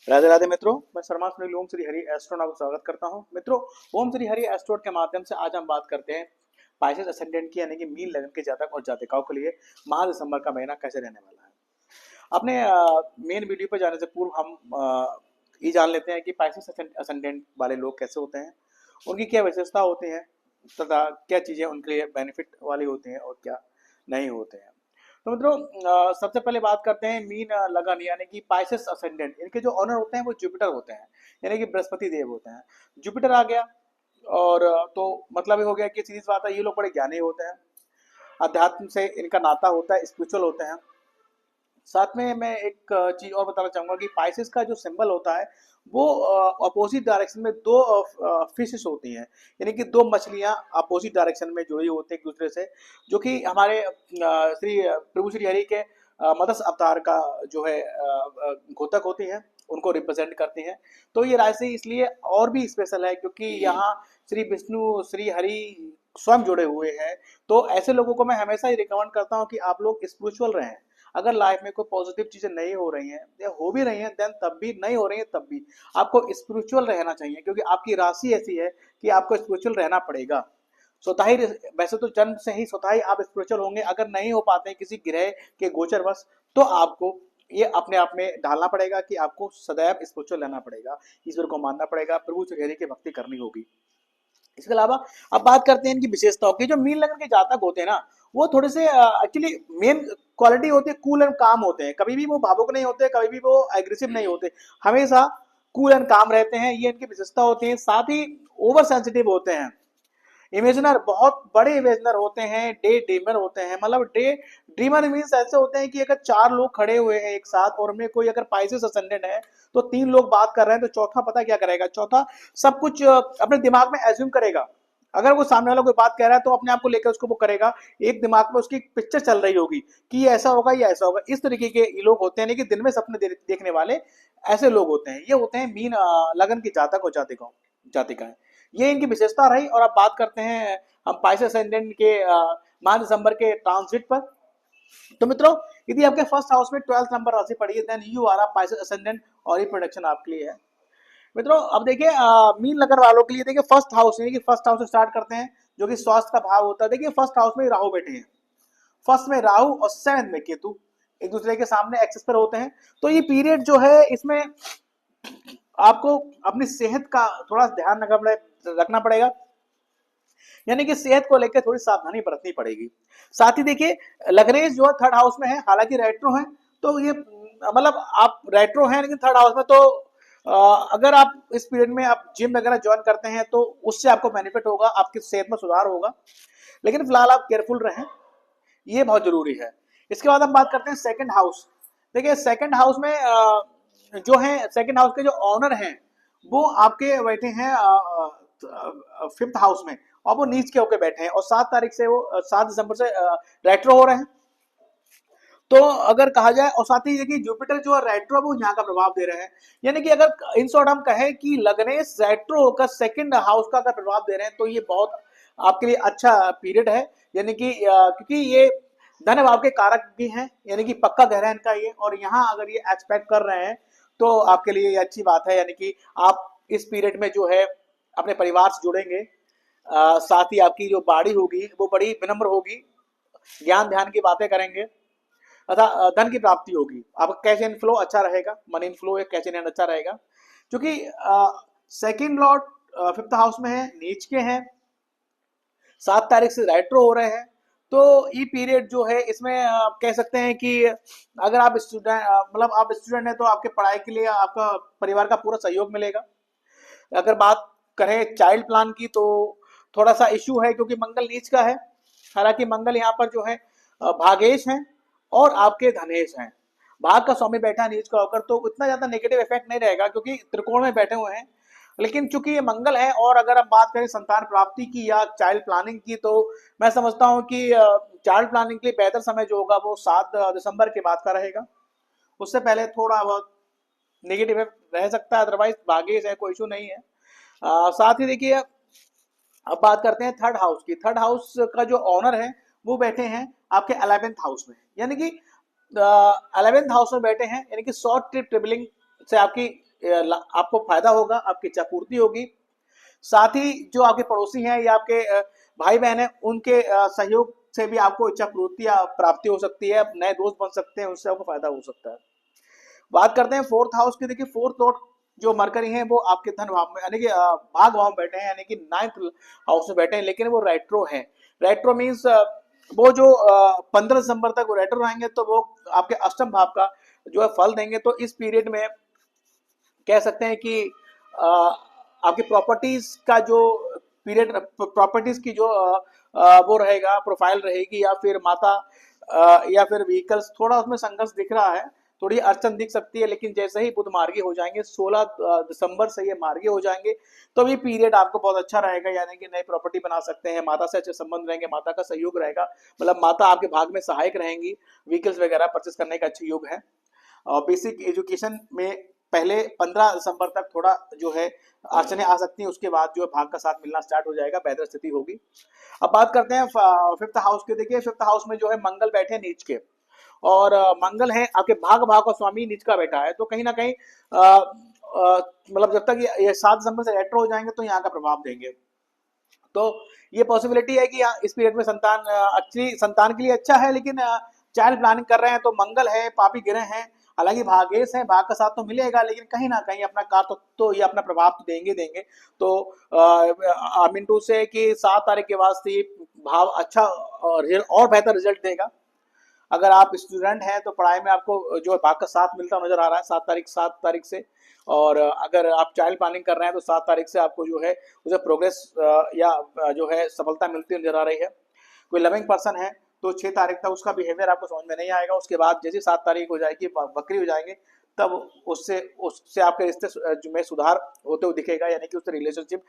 राधे राधे मित्रों, मैं शर्मा सुनील ओम श्री हरि एस्ट्रोनॉट को स्वागत करता हूं। मित्रों, ओम श्री हरि एस्ट्रोनॉट के माध्यम से आज हम बात करते हैं पाइसेस असेंडेंट की, यानी कि मीन लगन के जातक और जातिकाओं के लिए माह दिसंबर का महीना कैसे रहने वाला है। अपने मेन वीडियो पर जाने से पूर्व हम ये जान लेते हैं कि पाइसेस असेंडेंट वाले लोग कैसे होते हैं, उनकी क्या विशेषता होती है तथा क्या चीजें उनके लिए बेनिफिट वाली होती हैं और क्या नहीं होते हैं। तो मित्रों, सबसे पहले बात करते हैं मीन लगन यानी कि पाइसेस असेंडेंट। इनके जो ऑनर होते हैं वो जुपिटर होते हैं, यानी कि बृहस्पति देव होते हैं। जुपिटर आ गया और तो मतलब ये हो गया कि सीधी सी बात है, ये लोग बड़े ज्ञानी होते हैं, अध्यात्म से इनका नाता होता है, स्पिरिचुअल होते हैं। साथ में मैं एक चीज और बताना चाहूंगा कि पाइसेस का जो सिंबल होता है वो अपोजिट डायरेक्शन में दो फिशेस होती हैं, यानी कि दो मछलियां अपोजिट डायरेक्शन में जुड़ी होती हैं एक दूसरे से, जो कि हमारे श्री प्रभु श्री हरि के मत्स्य अवतार का जो है घोतक होती हैं, उनको रिप्रेजेंट करती हैं। तो ये राशि इसलिए और भी स्पेशल है क्योंकि यहाँ श्री विष्णु श्री हरि स्वयं जुड़े हुए हैं। तो ऐसे लोगों को मैं हमेशा ही रिकमेंड करता हूँ कि आप लोग स्पिरिचुअल रहें। अगर लाइफ में कोई पॉजिटिव चीजें नहीं हो रही हैं या हो भी रही हैं, देन तब भी नहीं हो रही हैं, तब भी आपको स्पिरिचुअल रहना चाहिए, क्योंकि आपकी राशि ऐसी है कि आपको स्पिरिचुअल रहना पड़ेगा। स्वतः ही, वैसे तो जन्म से ही स्वतः ही आप स्पिरिचुअल होंगे, अगर नहीं हो पाते हैं किसी ग्रह के गोचरवश तो आपको ये अपने आप में ढालना पड़ेगा कि आपको सदैव स्पिरिचुअल रहना पड़ेगा, ईश्वर को मानना पड़ेगा, प्रभु श्री हरि की भक्ति करनी होगी। इसके अलावा अब बात करते हैं इनकी विशेषताओं की। जो मीन लगन के जातक होते हैं ना, वो थोड़े से एक्चुअली मेन क्वालिटी होती है कूल एंड काम होते हैं। कभी भी वो भावुक नहीं होते, कभी भी वो एग्रेसिव नहीं होते, हमेशा कूल एंड काम रहते हैं, ये इनकी विशेषता होती है। साथ ही ओवर सेंसिटिव होते हैं, इमेजिनर, बहुत बड़े इमेजिनर होते हैं, डे ड्रीमर होते हैं। मतलब डे ड्रीमर मीन्स ऐसे होते हैं कि अगर चार लोग खड़े हुए हैं एक साथ और उनमें कोई अगर पाइसेस असेंडेंट है तो तीन लोग बात कर रहे हैं तो चौथा पता क्या करेगा, चौथा सब कुछ अपने दिमाग में एज्यूम करेगा। अगर वो सामने वाला कोई बात कह रहा है तो अपने आप को लेकर उसको वो करेगा, एक दिमाग में उसकी पिक्चर चल रही होगी कि ये ऐसा होगा, ये ऐसा होगा। इस तरीके के ये लोग होते हैं, यानी कि दिन में सपने देखने वाले ऐसे लोग होते हैं। ये होते हैं मीन लगन की जातक और जातिकाएं। ये इनकी विशेषता रही। और अब बात करते हैं हम पाइसेस असेंडेंट के माह दिसंबर के ट्रांजिट पर। तो मित्रों, यदि आपके फर्स्ट हाउस में 12th नंबर राशि पड़ी है, then you are a Pisces ascendant और ये प्रोडक्शन आपके लिए है। मित्रों, अब देखिए मीन लगन वालों के लिए देखिए फर्स्ट हाउस, यानी कि फर्स्ट हाउस से स्टार्ट करते हैं, जो कि स्वास्थ्य का भाव होता है। देखिए फर्स्ट हाउस में राहु बैठे हैं, फर्स्ट में राहु और सेवेंथ में केतु एक दूसरे के सामने एक्सेस पर होते हैं। तो ये पीरियड जो है इसमें आपको अपनी सेहत का थोड़ा ध्यान रखना पड़ेगा, यानी कि सेहत को लेकर थोड़ी सावधानी बरतनी पड़ेगी। साथ ही देखिए लग्नेश जो है थर्ड हाउस में है, हालांकि रेट्रो है, तो ये मतलब आप रेट्रो हैं लेकिन थर्ड हाउस में, तो अगर आप इस पीरियड में आप जिम वगैरह ज्वाइन करते हैं तो उससे आपको बेनिफिट होगा, आपकी सेहत में सुधार होगा। लेकिन फिलहाल आप केयरफुल रहें, ये बहुत जरूरी है। इसके बाद हम बात करते हैं सेकंड हाउस। देखिए सेकंड हाउस में जो है, सेकंड हाउस के जो ऑनर हैं वो आपके बैठे हैं फिफ्थ हाउस में, और वो नीच के होकर बैठे हैं, और 7 तारीख से वो 7 दिसंबर से रेट्रो हो रहे हैं। तो अगर कहा जाए, और साथ ही देखिए जुपिटर जो है रेट्रो वो यहाँ का प्रभाव दे रहे हैं, यानी कि अगर इन शॉर्ट हम कहें कि लगनेश रेट्रो होकर सेकंड हाउस का अगर प्रभाव दे रहे हैं तो ये बहुत आपके लिए अच्छा पीरियड है। यानी कि क्योंकि ये धन भाव के कारक भी हैं, यानी कि पक्का ग्रह इनका ये, और यहाँ अगर ये एक्सपेक्ट कर रहे हैं तो आपके लिए ये अच्छी बात है। यानी कि आप इस पीरियड में जो है अपने परिवार से जुड़ेंगे, साथ ही आपकी जो बाड़ी होगी वो बड़ी विनम्र होगी, ज्ञान ध्यान की बातें करेंगे तथा धन की प्राप्ति होगी। आपका कैश इनफ्लो अच्छा रहेगा, मनी इनफ्लो या कैश इन हैंड अच्छा रहेगा, क्योंकि सेकंड लॉर्ड फिफ्थ हाउस में है, नीच के हैं, 7 तारीख से रेट्रो हो रहे हैं। तो ये पीरियड जो है इसमें आप कह सकते हैं कि अगर आप स्टूडेंट, मतलब आप स्टूडेंट हैं तो आपके पढ़ाई के लिए आपका परिवार का पूरा सहयोग मिलेगा। अगर बात करें चाइल्ड प्लान की तो थोड़ा सा इश्यू है, क्योंकि मंगल नीच का है। हालांकि मंगल यहाँ पर जो है भागेश हैं और आपके धनेश हैं, भाग का स्वामी बैठा है नीच का होकर, तो उतना ज्यादा नेगेटिव इफेक्ट नहीं रहेगा क्योंकि त्रिकोण में बैठे हुए हैं। लेकिन चूंकि ये मंगल है, और अगर हम बात करें संतान प्राप्ति की या चाइल्ड प्लानिंग की, तो मैं समझता हूँ कि चाइल्ड प्लानिंग के लिए बेहतर समय जो होगा वो 7 दिसंबर के बाद का रहेगा। उससे पहले थोड़ा बहुत नेगेटिव रह सकता है, अदरवाइज भाग्य है, कोई इशू नहीं है। साथ ही देखिए अब बात करते हैं थर्ड हाउस की। थर्ड हाउस का जो ऑनर है वो बैठे हैं आपके 11th हाउस में, यानी कि 11th हाउस में बैठे हैं, यानी कि शॉर्ट ट्रिप ट्रेवलिंग से आपकी आपको फायदा होगा, आपकी इच्छा पूर्ति होगी। साथ ही जो आपके पड़ोसी हैं या आपके भाई बहन हैं, उनके सहयोग से भी आपको इच्छा पूर्ति या प्राप्ति हो सकती है, नए दोस्त बन सकते हैं, उससे आपको फायदा हो सकता है। बात करते हैं फोर्थ हाउस की। देखिए फोर्थ लॉर्ड जो मरकरी हैं वो आपके धन भाव में यानी कि भाग भाव में बैठे हैं, यानी कि नाइन्थ हाउस में बैठे हैं, लेकिन वो रेट्रो है। रेट्रो मीन्स वो जो 15 दिसंबर तक वो रेट्रो रहेंगे, तो वो आपके अष्टम भाव का जो है फल देंगे। तो इस पीरियड में कह सकते हैं कि आपकी प्रॉपर्टीज का जो पीरियड, प्रॉपर्टीज की जो वो रहेगा, प्रोफाइल रहेगी, या फिर माता या फिर व्हीकल्स, थोड़ा उसमें संघर्ष दिख रहा है, थोड़ी अड़चन दिख सकती है। लेकिन जैसे ही बुध मार्गी हो जाएंगे, 16 दिसंबर से ये मार्गी हो जाएंगे, तो ये पीरियड आपको बहुत अच्छा रहेगा, यानी कि नई प्रॉपर्टी बना सकते हैं, माता से अच्छे संबंध रहेंगे, माता का सहयोग रहेगा, मतलब माता आपके भाग में सहायक रहेंगी, व्हीकल्स वगैरह परचेस करने का अच्छे योग है। बेसिक एजुकेशन में पहले 15 दिसंबर तक थोड़ा जो है अड़चने आ सकती हैं, उसके बाद जो है भाग का साथ मिलना स्टार्ट हो जाएगा, बेहतर स्थिति होगी। अब बात करते हैं फिफ्थ हाउस के। देखिए फिफ्थ हाउस में जो है मंगल बैठे नीच के, और मंगल है आपके भाग भाव का स्वामी नीच का बैठा है, तो कहीं ना कहीं मतलब जब तक ये 7 दिसंबर से रेट्रो हो जाएंगे तो यहाँ का प्रभाव देंगे। तो ये पॉसिबिलिटी है कि इस पीरियड में संतान अच्छी संतान के लिए अच्छा है, लेकिन चाइल्ड प्लानिंग कर रहे हैं तो मंगल है, पापी ग्रह हैं, हालांकि भागेश है, भाग का साथ तो मिलेगा, लेकिन कहीं ना कहीं अपना कार तो ये अपना प्रभाव तो देंगे देंगे। तो मिंटू से कि 7 तारीख के बाद से भाव अच्छा और बेहतर रिजल्ट देगा। अगर आप स्टूडेंट हैं तो पढ़ाई में आपको जो है भाग का साथ मिलता नजर आ रहा है 7 तारीख से। और अगर आप चाइल्ड प्लानिंग कर रहे हैं तो 7 तारीख से आपको जो है उसे प्रोग्रेस या जो है सफलता मिलती नजर आ रही है। कोई लविंग पर्सन है तो 6 तारीख तक उसका बिहेवियर आपको समझ में नहीं आएगा, उसके बाद जैसे 7 तारीख हो जाएगी, बकरी हो जाएंगे, तब उससे उससे आपके रिश्ते में सुधार होते हुए दिखेगा, यानी कि उससे रिलेशनशिप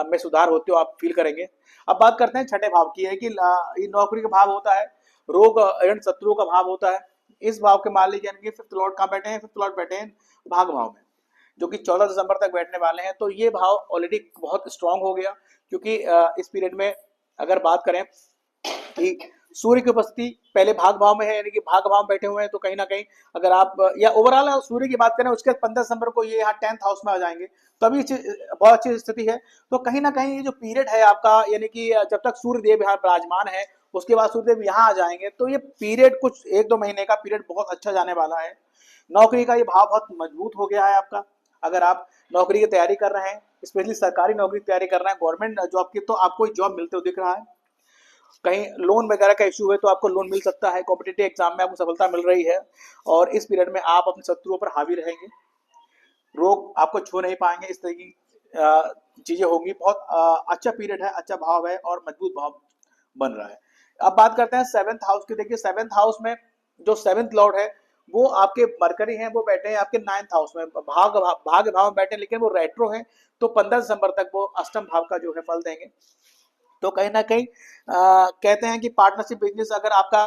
में सुधार होते हुए आप फील करेंगे। अब बात करते हैं छठे भाव की, है कि नौकरी का भाव होता है, रोग एवं शत्रुओं का भाव होता है। इस भाव के मालिक यानी कि फिफ्थ लॉर्ड कहाँ बैठे हैं? फिफ्थ लॉर्ड बैठे हैं भाग भाव में, जो कि 14 दिसंबर तक बैठने वाले हैं। तो ये भाव ऑलरेडी बहुत स्ट्रांग हो गया, क्योंकि इस पीरियड में अगर बात करें कि सूर्य की उपस्थिति पहले भाग भाव में है, यानी कि भाग भाव में बैठे हुए हैं, तो कहीं ना कहीं अगर आप या ओवरऑल सूर्य की बात करें, उसके 15 दिसंबर को ये यहाँ 10th हाउस में आ जाएंगे, तभी बहुत अच्छी स्थिति है। तो कहीं ना कहीं ये जो पीरियड है आपका, यानी कि जब तक सूर्य देव यहाँ विराजमान है, उसके बाद सूर्य देव यहाँ आ जाएंगे, तो ये पीरियड कुछ 1-2 महीने का पीरियड बहुत अच्छा जाने वाला है। नौकरी का ये भाव बहुत मजबूत हो गया है आपका। अगर आप नौकरी की तैयारी कर रहे हैं, स्पेशली सरकारी नौकरी की तैयारी कर रहे हैं, गवर्नमेंट जॉब की, तो आपको जॉब मिलते हुए दिख रहा है। कहीं लोन वगैरह का इशू है तो आपको लोन मिल सकता है, कॉम्पिटिटिव एग्जाम में आपको सफलता मिल रही है, और इस पीरियड में आप अपने शत्रुओं पर हावी रहेंगे, रोग आपको छू नहीं पाएंगे, इस तरह की चीजें होंगी। बहुत अच्छा पीरियड है, अच्छा भाव है और मजबूत भाव बन रहा है। अब बात करते हैं सेवेंथ हाउस की। देखिए सेवेंथ हाउस में जो सेवेंथ लॉर्ड है वो आपके मरकरी हैं, वो बैठे हैं आपके 9th हाउस में, भाग भाव में बैठे हैं, लेकिन वो रेट्रो हैं, तो 15 दिसंबर तक वो अष्टम भाव का जो है फल देंगे। तो कहीं ना कहीं कहते हैं कि पार्टनरशिप बिजनेस अगर आपका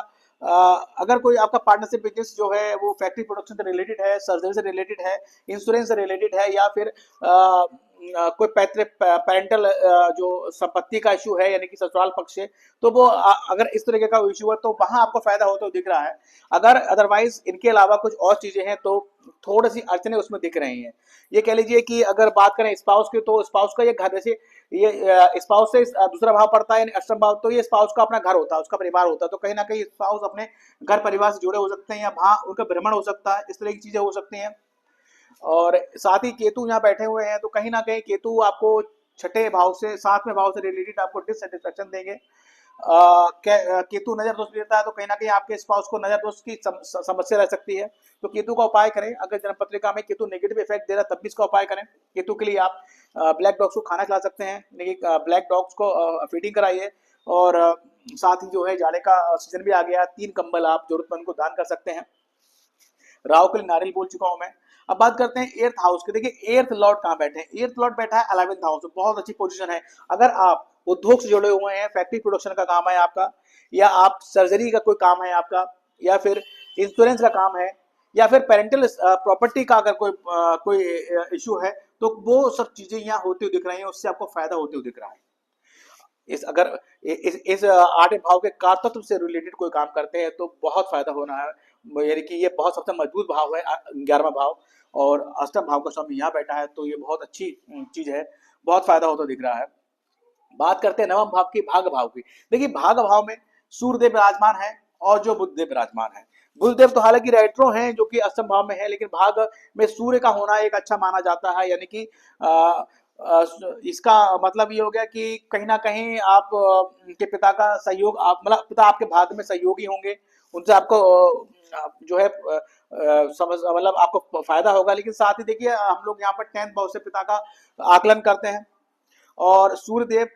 अगर कोई आपका पार्टनरशिप बिजनेस जो है वो फैक्ट्री प्रोडक्शन से रिलेटेड है, सर्जरी से रिलेटेड है, इंश्योरेंस से रिलेटेड है, या फिर कोई पैतृक पेरेंटल जो संपत्ति का इशू है, यानी कि ससुराल पक्ष से, तो वो अगर इस तरीके का इशू है तो वहां आपको फायदा होता हुआ दिख रहा है। अगर अदरवाइज इनके अलावा कुछ और चीजें हैं तो थोड़ी सी अड़चने उसमें दिख रही हैं। ये कह लीजिए कि अगर बात करें स्पाउस की, तो स्पाउस का ये घर, जैसे ये स्पाउस से दूसरा भाव पड़ता है अष्टम भाव, तो ये स्पाउस का अपना घर होता है, उसका परिवार होता है, तो कहीं ना कहीं स्पाउस अपने घर परिवार से जुड़े हो सकते हैं, या वहां उनका भ्रमण हो सकता है, इस तरह की चीजें हो सकती हैं। और साथ ही केतु यहाँ बैठे हुए हैं, तो कहीं ना कहीं केतु आपको छठे भाव से 7वें भाव से रिलेटेड आपको डिससेटिस्फेक्शन देंगे। केतु नजर दोष देता है, तो कहीं ना कहीं आपके स्पाउस को नजर दोष की समस्या रह सकती है। तो केतु का उपाय करें, अगर जन्म पत्रिका में केतु नेगेटिव इफेक्ट दे रहा है तब भी इसका उपाय करें। केतु के लिए आप ब्लैक डॉग्स को खाना खिला सकते हैं, ब्लैक डॉग्स को फीडिंग कराइए, और साथ ही जो है जाड़े का सीजन भी आ गया, 3 कंबल आप जरूरतमंद को दान कर सकते हैं। राहु के लिए नारियल बोल चुका हूं मैं। अब बात करते हैं एर्थ हाउस की। देखिए एर्थ लॉर्ड कहाँ बैठे हैं? एर्थ लॉर्ड बैठा है 11th हाउस में, बहुत अच्छी पोजीशन है। अगर आप उद्योग से जुड़े हुए हैं, फैक्ट्री प्रोडक्शन का काम है आपका, या आप सर्जरी का कोई काम है आपका, या फिर इंश्योरेंस का काम है, या फिर पेरेंटल प्रॉपर्टी का अगर कोई इशू है, तो वो सब चीजें यहाँ होती हुई दिख रही हैं, उससे आपको फायदा होते हुए दिख रहा है। इस अगर इस 8वें भाव के कारतत्व से रिलेटेड कोई काम करते हैं तो बहुत फायदा होना है, यानी कि ये बहुत सबसे मजबूत भाव है 11वां भाव, और अष्टम भाव का स्वामी यहाँ बैठा है, तो ये बहुत अच्छी चीज है, बहुत फायदा होता दिख रहा है। बात करते हैं नवम भाव की, भाग भाव की। देखिए भाग भाव में सूर्यदेव विराजमान है और जो बुधदेव विराजमान है। बुधदेव तो हालांकि रेट्रो हैं जो कि अष्टम भाव में है, लेकिन भाग में सूर्य का होना एक अच्छा माना जाता है, यानी कि इसका मतलब ये हो गया कि कहीं ना कहीं आप के पिता का सहयोग, आप मतलब पिता आपके भाग में सहयोगी होंगे, उनसे आपको जो है समझ मतलब आपको फायदा होगा। लेकिन साथ ही देखिए हम लोग यहाँ पर 10th भाव से पिता का आकलन करते हैं, और सूर्यदेव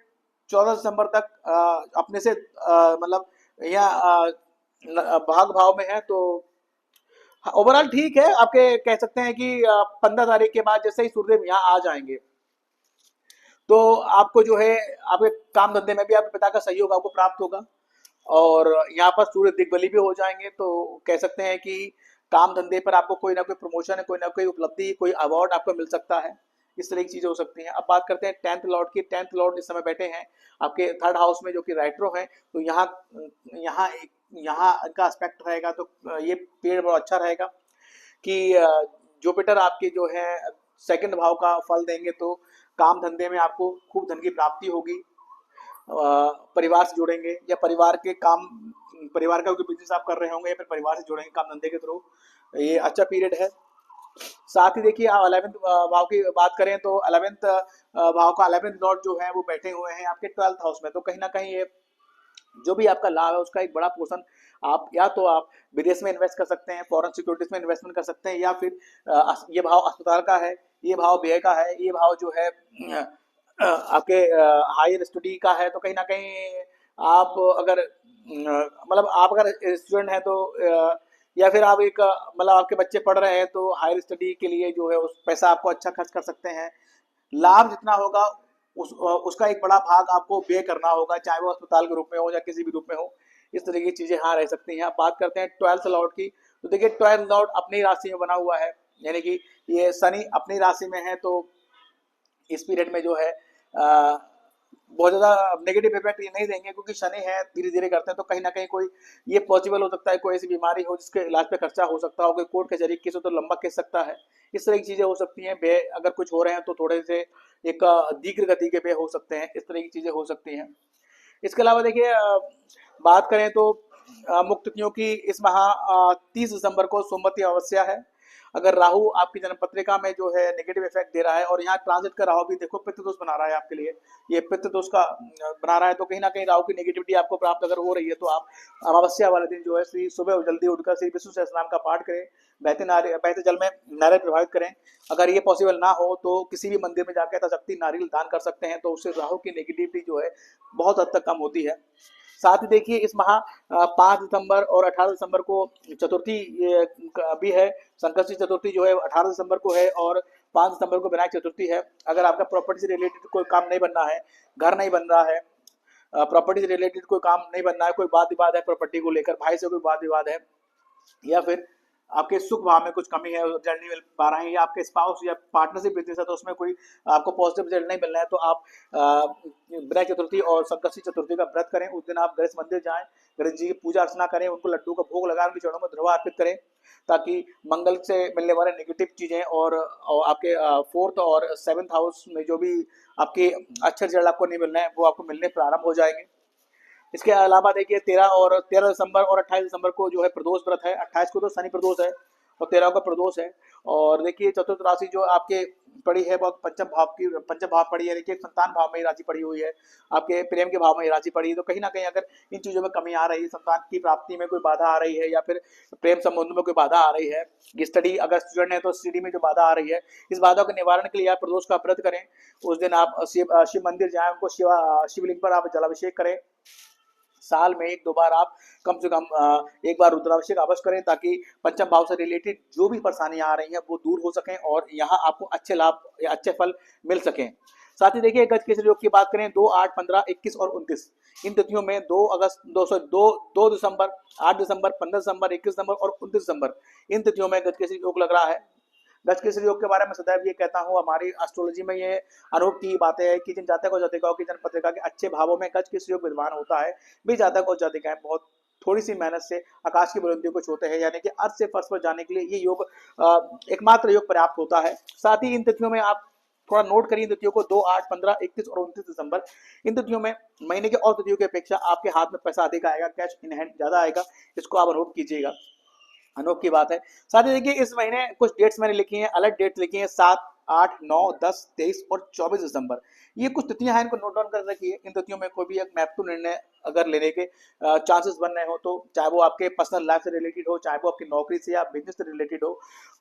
14 दिसंबर तक अपने से मतलब यहाँ भाग भाव में है, तो ओवरऑल ठीक है। आपके कह सकते हैं कि 15 तारीख के बाद जैसे ही सूर्यदेव यहाँ आ जाएंगे, तो आपको जो है आपके काम धंधे में भी आपके पिता का सहयोग आपको प्राप्त होगा, और यहाँ पर सूर्य दिग्बली भी हो जाएंगे, तो कह सकते हैं कि काम धंधे पर आपको कोई ना कोई प्रमोशन है, कोई ना कोई उपलब्धि, कोई अवार्ड आपको मिल सकता है। इस तरह की चीजें हो सकती हैं। अब बात करते हैं 10th लॉर्ड की। 10th लॉर्ड इस समय बैठे हैं आपके 3rd हाउस में, जो कि राइट्रो है, तो यहाँ यहाँ यहाँ का एस्पेक्ट रहेगा, तो ये पीरियड बहुत अच्छा रहेगा कि जुपिटर आपके जो है 2nd भाव का फल देंगे, तो काम धंधे में आपको खूब धन की प्राप्ति होगी। परिवार से जुड़ेंगे या परिवार के काम, परिवार का कोई बिजनेस आप कर रहे होंगे या फिर परिवार से जुड़ेंगे काम धंधे के थ्रू, ये अच्छा पीरियड है। साथ ही देखिए आप 11th भाव की बात करें, तो 11th भाव का 11th लॉर्ड जो है वो बैठे हुए हैं आपके 12th हाउस में, तो कहीं ना कहीं ये जो भी आपका लाभ है उसका एक बड़ा पोर्शन आप या तो आप विदेश में इन्वेस्ट कर सकते हैं, फॉरेन सिक्योरिटीज में इन्वेस्टमेंट कर सकते हैं, या फिर ये भाव अस्पताल का है, ये भाव व्यय का है, ये भाव जो है आपके हायर स्टडी का है, तो कहीं ना कहीं आप अगर मतलब आप अगर स्टूडेंट हैं तो या फिर आप एक मतलब आपके बच्चे पढ़ रहे हैं, तो हायर स्टडी के लिए जो है उस पैसा आपको अच्छा खर्च कर सकते हैं। लाभ जितना होगा उसका एक बड़ा भाग आपको व्यय करना होगा, चाहे वो अस्पताल के रूप में हो या किसी भी रूप में हो। इस तरह की चीजें हाँ रह सकती हैं। अब बात करते हैं 12th लॉर्ड की, तो देखिए 12th लॉर्ड अपनी राशि में बना हुआ है, यानी कि ये शनि अपनी राशि में है, तो इस पीरियड में जो है बहुत ज्यादा नेगेटिव इफेक्ट ये नहीं देंगे, क्योंकि शनि है धीरे धीरे करते हैं, तो कहीं ना कहीं कोई ये पॉसिबल हो सकता है कोई ऐसी बीमारी हो जिसके इलाज पे खर्चा हो सकता हो, कोई कोर्ट कचहरी केस हो तो लंबा केस सकता है। इस तरह की चीजें हो सकती हैं। व्यय अगर कुछ हो रहे हैं तो थोड़े से एक दीर्घ गति के व्यय हो सकते हैं, इस तरह की चीजें हो सकती हैं। इसके अलावा देखिए बात करें तो मुक्त तिथियों की, इस माह 30 दिसंबर को सोमवती अमावस्या है। अगर राहु आपकी जन्म पत्रिका में जो है नेगेटिव इफेक्ट दे रहा है, और यहाँ ट्रांजिट का राहु भी देखो पित्त दोष बना रहा है आपके लिए, ये पित्त दोष का बना रहा है, तो कहीं ना कहीं राहु की नेगेटिविटी आपको प्राप्त अगर हो रही है, तो आप अमावस्या वाले दिन जो है श्री सुबह जल्दी उठकर श्री विष्णु सहस्त्रनाम का पाठ करें, बहते जल में नारियल प्रभावित करें। अगर ये पॉसिबल ना हो तो किसी भी मंदिर में जाकर यथाशक्ति नारियल दान कर सकते हैं, तो उससे राहु की नेगेटिविटी जो है बहुत हद तक कम होती है। साथ ही देखिए इस माह 5 दिसंबर और 18 दिसंबर को चतुर्थी भी है। संकष्टी चतुर्थी जो है 18 दिसंबर को है, और 5 दिसंबर को विनायक चतुर्थी है। अगर आपका प्रॉपर्टी से रिलेटेड कोई काम नहीं बन रहा है, घर नहीं बन रहा है, प्रॉपर्टी से रिलेटेड कोई काम नहीं बन रहा है, कोई वाद विवाद है प्रॉपर्टी को लेकर, भाई से कोई वाद विवाद है, या फिर आपके सुख भाव में कुछ कमी है, रिजल्ट नहीं मिल पा रहे हैं, या आपके स्पाउस या पार्टनरशिप बिजनेस है तो उसमें कोई आपको पॉजिटिव रिजल्ट नहीं मिल रहा है, तो आप विनायक चतुर्थी और संकष्टी चतुर्थी का व्रत करें। उस दिन आप गणेश मंदिर जाएं, गणेश जी की पूजा अर्चना करें, उनको लड्डू का भोग लगाएं, उनके चरणों में ध्रुवा अर्पित करें, ताकि मंगल से मिलने वाले नेगेटिव चीजें और आपके 4th और 7th हाउस में जो भी आपके अच्छे रिजल्ट आपको नहीं मिल रहे हैं वो आपको मिलने प्रारंभ हो जाएंगे। इसके अलावा देखिए 13 दिसंबर और 28 दिसंबर को जो है प्रदोष व्रत है। 28 को तो शनि प्रदोष है और 13 को प्रदोष है। और देखिए चतुर्थ राशि जो आपके पड़ी है बहुत पंचम भाव पड़ी है, देखिए संतान भाव में ही राशि पड़ी हुई है, आपके प्रेम के भाव में ही राशि पड़ी है। तो कहीं ना कहीं अगर इन चीजों में कमी आ रही है, संतान की प्राप्ति में कोई बाधा आ रही है, या फिर प्रेम संबंधों में कोई बाधा आ रही है, स्टडी अगर स्टूडेंट है तो स्टडी में जो बाधा आ रही है, इस बाधा के निवारण के लिए आप प्रदोष का व्रत करें। उस दिन आप शिव मंदिर जाएं, उनको शिवलिंग पर आप जलाभिषेक करें। साल में 1-2 बार आप कम से कम एक बार रुद्राभिषेक अवश्य करें, ताकि पंचम भाव से रिलेटेड जो भी परेशानियां आ रही हैं वो दूर हो सकें और यहाँ आपको अच्छे लाभ या अच्छे फल मिल सकें। साथ ही देखिए गज केसरी योग की बात करें, 2, 8, 15, 21 और 29 इन तिथियों में 2 दिसंबर, 8 दिसंबर, 15 दिसंबर, 21 दिसंबर और 29 दिसंबर इन तिथियों में गज केसरी योग लग रहा है। गज केसरी योग के बारे में सदैव ये कहता हूँ, हमारी एस्ट्रोलॉजी में ये अनुभव की बातें है कि जिन जातक और जातिकाओं की जन्म पत्रिका के अच्छे भावों में गज केसरी योग विद्यमान होता है, भी जातक और जातिकाएं बहुत थोड़ी सी मेहनत से आकाश की बुलंदियों को छूते हैं, यानी कि अर्थ से फर्श पर जाने के लिए ये योग एकमात्र योग पर्याप्त होता है। साथ ही इन तिथियों में आप थोड़ा नोट करिए तिथियों को, 2, 8, 15, 31 और 29 दिसंबर। इन तिथियों में महीने के और तिथियों की अपेक्षा आपके हाथ में पैसा अधिक आएगा, कैश इन हैंड ज्यादा आएगा, इसको आप अनुभव कीजिएगा। अनोख की बात है। साथ ही देखिए इस महीने कुछ डेट्स मैंने लिखी हैं, अलग डेट्स लिखी हैं, 7, 8, 9, 10, 23 और 24 दिसंबर। ये कुछ तिथियां हैं, इनको नोट डाउन कर रखिए। इन तिथियों में कोई भी एक महत्वपूर्ण निर्णय अगर लेने के चांसेस बन रहे हो, तो चाहे वो आपके पर्सनल लाइफ से रिलेटेड हो, चाहे वो आपकी नौकरी से या बिजनेस से रिलेटेड हो,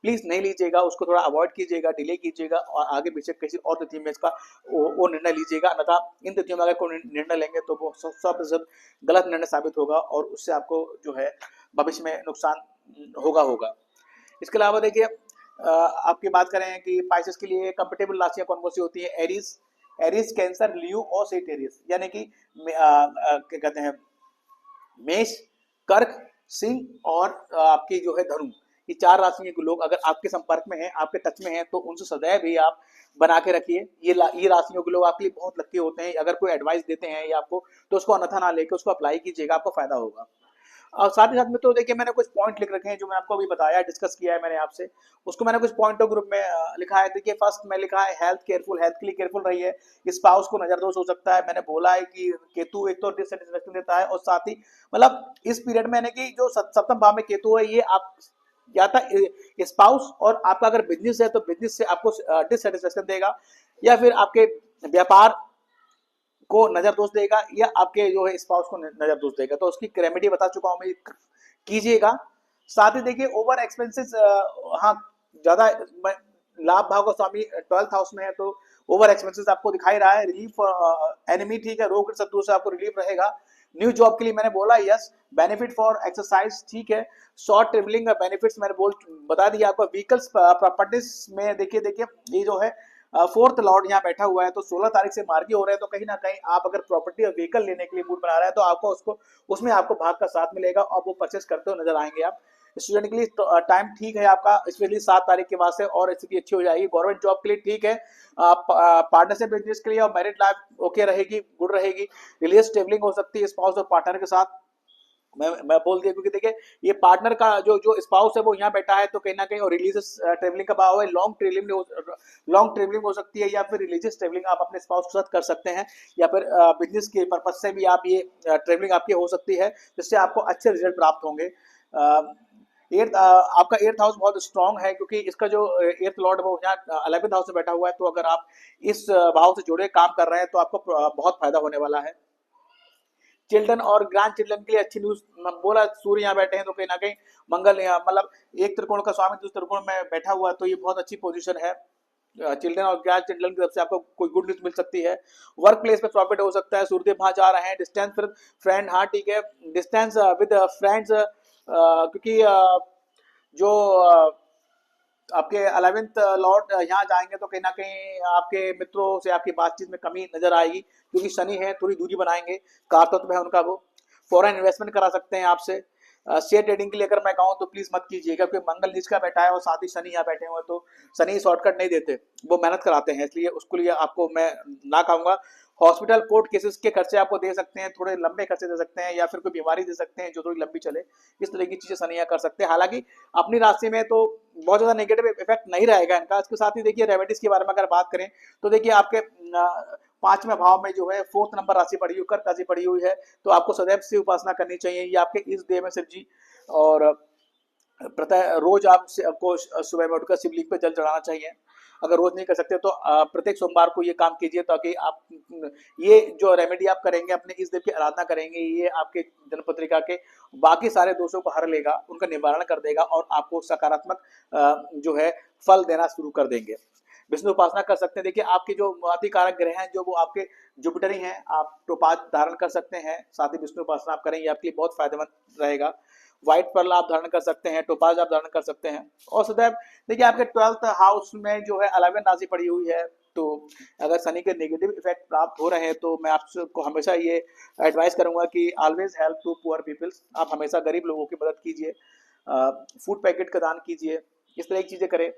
प्लीज नहीं लीजिएगा, उसको थोड़ा अवॉइड कीजिएगा, डिले कीजिएगा और आगे पीछे किसी और तिथि में इसका वो निर्णय लीजिएगा। अन्यथा इन तिथियों में अगर कोई निर्णय लेंगे तो वो 100% गलत निर्णय साबित होगा और उससे आपको जो है भविष्य में नुकसान होगा। इसके अलावा देखिए आपकी बात करें कि पाइसेस के लिए कंफर्टेबल राशियां कौन कौन सी होती है। एरीज, कैंसर, लियो और सेजिटेरियस, यानी कि क्या कहते हैं, मेष, कर्क, सिंह और आपकी जो है धनु। ये 4 राशियों के लोग अगर आपके संपर्क में हैं, आपके टच में हैं, तो उनसे सदैव ही आप बना के रखिए। ये राशियों के लोग आपके लिए बहुत लक्की होते हैं। अगर कोई एडवाइस देते हैं या आपको, तो उसको अन्यथा ना लेके उसको अप्लाई कीजिएगा, आपको फायदा होगा। और साथ ही साथ में तो देखिए मैंने कुछ पॉइंट लिख रखे हैं जो मैंने आपको अभी बताया, डिस्कस किया है मैंने आपसे, उसको मैंने कुछ पॉइंट ऑफ ग्रुप में लिखा है। देखिए फर्स्ट में लिखा है हेल्थ केयरफुल, हेल्थ के लिए केयरफुल रहिए। स्पाउस को नजर दोष हो सकता है। मैंने बोला है कि केतु एक तो डिससेटिस्फेक्शन देता है, और साथ ही मतलब इस पीरियड में यानी कि जो सप्तम भाव में केतु है, ये आप या था स्पाउस और आपका अगर बिजनेस है तो बिजनेस से आपको डिससेटिस्फेक्शन देगा, या फिर आपके व्यापार को नजर दोष देगा, या आपके जो है स्पाउस को नजर दोष देगा। तो उसकी रेमेडी बता चुका हूं मैं, कीजिएगा। साथ ही देखिए ओवर एक्सपेंसेस, हाँ ज्यादा लाभ भाव का स्वामी 12th हाउस में है, तो ओवर एक्सपेंसेस आपको दिखाई रहा है। रिलीफ एनिमी, ठीक है, रोग शत्रु से आपको रिलीफ रहेगा। न्यू जॉब के लिए मैंने बोला यस। बेनिफिट फॉर एक्सरसाइज, ठीक है। शॉर्ट ट्रेवलिंग बेनिफिट्स मैंने बता दिया आपको। व्हीकल्स प्रॉपर्टीज में देखिए ये जो है फोर्थ लॉर्ड यहाँ बैठा हुआ है, तो 16 तारीख से मार्गी हो रहे हैं, तो कहीं ना कहीं आप अगर प्रॉपर्टी और व्हीकल लेने के लिए मूड बना रहे हैं, तो आपको उसमें आपको भाग का साथ मिलेगा और वो परचेस करते हुए नजर आएंगे आप। स्टूडेंट के लिए टाइम ठीक है आपका, स्पेशली 7 तारीख के बाद से, और स्थिति अच्छी हो जाएगी। गवर्नमेंट जॉब के लिए ठीक है। पार्टनरशिप बिजनेस के लिए और मैरिड लाइफ ओके रहेगी, गुड रहेगी। रिलीजियस ट्रेवलिंग हो सकती है स्पाउस और पार्टनर के साथ। मैं बोल दिया, क्योंकि देखिए ये पार्टनर का जो स्पाउस है वो यहाँ बैठा है, तो कहीं ना कहीं और रिलीजियस ट्रेवलिंग का भाव है। लॉन्ग ट्रेवलिंग हो सकती है, या फिर रिलीजियस ट्रेवलिंग आप अपने स्पाउस के साथ कर सकते हैं, या फिर बिजनेस के पर्पज से भी आप ये ट्रेवलिंग आपकी हो सकती है, जिससे आपको अच्छे रिजल्ट प्राप्त होंगे। आपका 8th हाउस बहुत स्ट्रांग है, क्योंकि इसका जो 8th लॉर्ड वो यहाँ 11th हाउस में बैठा हुआ है, तो अगर आप इस भाव से जुड़े काम कर रहे हैं तो आपको बहुत फायदा होने वाला है। चिल्ड्रन और ग्रैंड चिल्ड्रन के लिए अच्छी न्यूज बोला, सूर्य यहाँ बैठे हैं, तो कहीं ना कहीं मंगल यहाँ मतलब एक त्रिकोण का स्वामी दूसरे त्रिकोण में बैठा हुआ है, तो ये बहुत अच्छी पोजीशन है। चिल्ड्रन और ग्रैंड चिल्ड्रन की तरफ से आपको कोई गुड न्यूज मिल सकती है। वर्क प्लेस पे प्रॉफिट हो सकता है। सूर्य वहां जा रहे हैं। डिस्टेंस फिर फ्रेंड, हाँ ठीक है, डिस्टेंस विद फ्रेंड्स, क्योंकि जो आपके 11th लॉर्ड यहाँ जाएंगे, तो कहीं ना कहीं आपके मित्रों से आपकी बातचीत में कमी नजर आएगी, क्योंकि शनि है, थोड़ी दूरी बनाएंगे। कारतत्व है उनका वो। फॉरेन इन्वेस्टमेंट करा सकते हैं आपसे। शेयर ट्रेडिंग के लिए अगर मैं कहूँ तो प्लीज मत कीजिएगा, क्योंकि मंगल नीच का बैठा है और साथ ही शनि यहाँ बैठे हुए, तो शनि शॉर्टकट नहीं देते, वो मेहनत कराते हैं, इसलिए उसके लिए आपको मैं ना कहूंगा। हॉस्पिटल कोर्ट केसेस के खर्चे आपको दे सकते हैं, थोड़े लंबे खर्चे दे सकते हैं, या फिर कोई बीमारी दे सकते हैं जो थोड़ी लंबी चले। इस तरह की चीजें शनि कर सकते हैं। हालांकि अपनी राशि में तो बहुत ज्यादा नेगेटिव इफेक्ट नहीं रहेगा इनका। इसके साथ ही देखिए रेमेडीज के बारे में अगर बात करें, तो देखिए आपके 5वें भाव में जो है 4th नंबर राशि पड़ी हुई, कर्क राशि पड़ी हुई है, तो आपको सदैव शिव उपासना करनी चाहिए। ये आपके इस देह में शिव जी, और प्रत्येक रोज आपको सुबह में उठकर शिवलिंग पे जल चढ़ाना चाहिए। अगर रोज नहीं कर सकते तो प्रत्येक सोमवार को ये काम कीजिए, ताकि आप ये जो रेमेडी आप करेंगे, अपने इस देव की आराधना करेंगे, ये आपके जन्मपत्रिका के बाकी सारे दोषों को हर लेगा, उनका निवारण कर देगा, और आपको सकारात्मक जो है फल देना शुरू कर देंगे। विष्णु उपासना कर सकते हैं। देखिए आपके जो अतिकारक ग्रह हैं, जो वो आपके जुपिटर ही हैं, आप टोपाज धारण कर सकते हैं। साथ ही विष्णु उपासना आप करेंगे, आपके लिए बहुत फायदेमंद रहेगा। व्हाइट पर्ल आप धारण कर सकते हैं, टोपाज आप धारण कर सकते हैं। और सदैव देखिए आपके 12th हाउस में जो है 11 राशि पड़ी हुई है, तो अगर शनि के नेगेटिव इफेक्ट प्राप्त हो रहे हैं, तो मैं आपको हमेशा ये एडवाइस करूंगा कि always help to poor peoples. आप हमेशा गरीब लोगों की मदद कीजिए, फूड पैकेट का दान कीजिए, इस तरह की चीजें करें।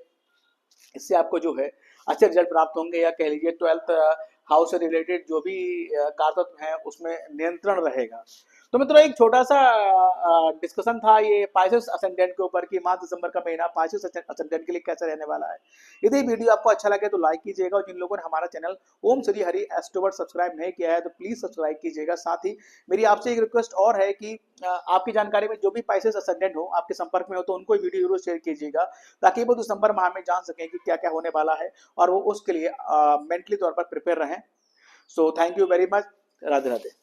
इससे आपको जो है अच्छे रिजल्ट प्राप्त होंगे, या कह लीजिए 12th हाउस से रिलेटेड जो भी कारतत्व है उसमें नियंत्रण रहेगा। तो मित्रों एक छोटा सा डिस्कशन था ये पाइसेस असेंडेंट के ऊपर कि मार्च दिसंबर का महीना पाइसेस असेंडेंट के लिए कैसा रहने वाला है। यदि वीडियो आपको अच्छा लगे तो लाइक कीजिएगा, और जिन लोगों ने हमारा चैनल ओम श्री हरि एस्ट्रोवर्ड सब्सक्राइब नहीं किया है तो प्लीज सब्सक्राइब कीजिएगा। साथ ही मेरी आपसे एक रिक्वेस्ट और है कि आपकी जानकारी में जो भी पाइसेस असेंडेंट हो, आपके संपर्क में हो, तो उनको वीडियो जरूर शेयर कीजिएगा, ताकि वो दिसंबर माह में जान सकें कि क्या क्या होने वाला है और वो उसके लिए मेंटली तौर पर प्रिपेयर रहें। So thank you very much. Radhe Radhe.